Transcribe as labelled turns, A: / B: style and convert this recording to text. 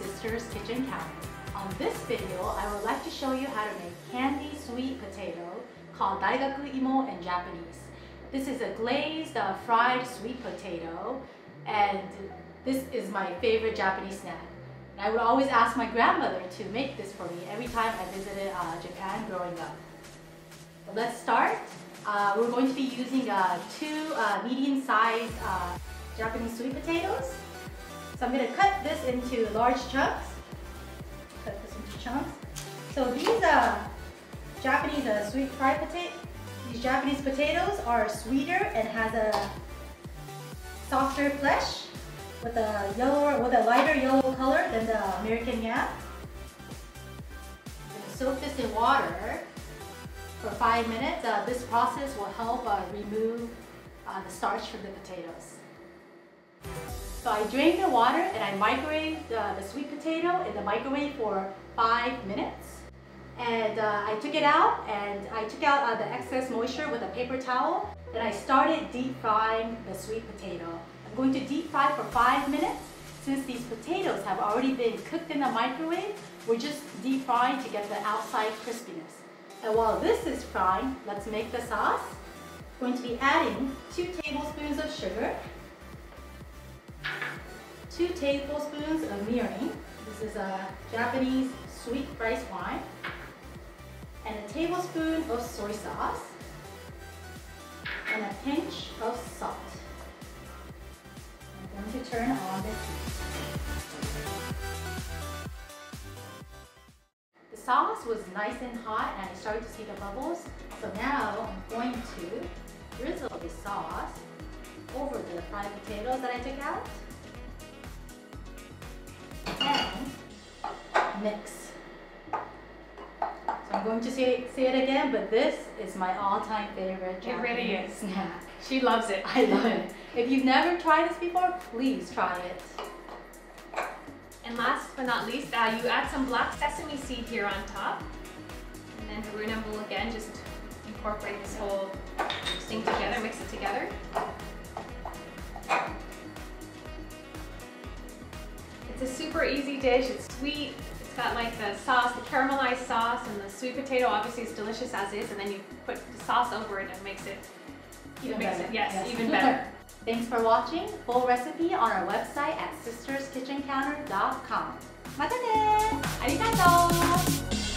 A: Sister's Kitchen Counter. On this video, I would like to show you how to make candy sweet potato called Daigakuimo in Japanese. This is a glazed fried sweet potato, and this is my favorite Japanese snack. And I would always ask my grandmother to make this for me every time I visited Japan growing up. But let's start. We're going to be using two medium-sized Japanese sweet potatoes. So I'm going to cut this into large chunks. Cut this into chunks. So these Japanese sweet fried potato, these Japanese potatoes are sweeter and has a softer flesh with a lighter yellow color than the American yam. I'm going to soak this in water for 5 minutes. This process will help remove the starch from the potatoes. So I drained the water and I microwaved the sweet potato in the microwave for 5 minutes. And I took it out and I took out the excess moisture with a paper towel. Then I started deep frying the sweet potato. I'm going to deep fry for 5 minutes. Since these potatoes have already been cooked in the microwave, we're just deep frying to get the outside crispiness. And while this is frying, let's make the sauce. I'm going to be adding 2 tablespoons of sugar, 2 tablespoons of mirin. This is a Japanese sweet rice wine. And a tablespoon of soy sauce. And a pinch of salt. I'm going to turn on the heat. The sauce was nice and hot and I started to see the bubbles. So now I'm going to drizzle the sauce over the fried potatoes that I took out. And mix. So I'm going to say it again, but this is my all-time favorite Japanese snack.
B: She loves it.
A: I love it. If you've never tried this before, please try it.
B: And last but not least, you add some black sesame seed here on top. And then Haruna will again just incorporate this whole thing together, mix it together. It's a super easy dish. It's sweet. It's got like the sauce, the caramelized sauce, and the sweet potato obviously is delicious as is. And then you put the sauce over it and makes it even better. Yes, even better.
A: Thanks for watching. Full recipe on our website at sisterskitchencounter.com. またね!
B: ありがとう!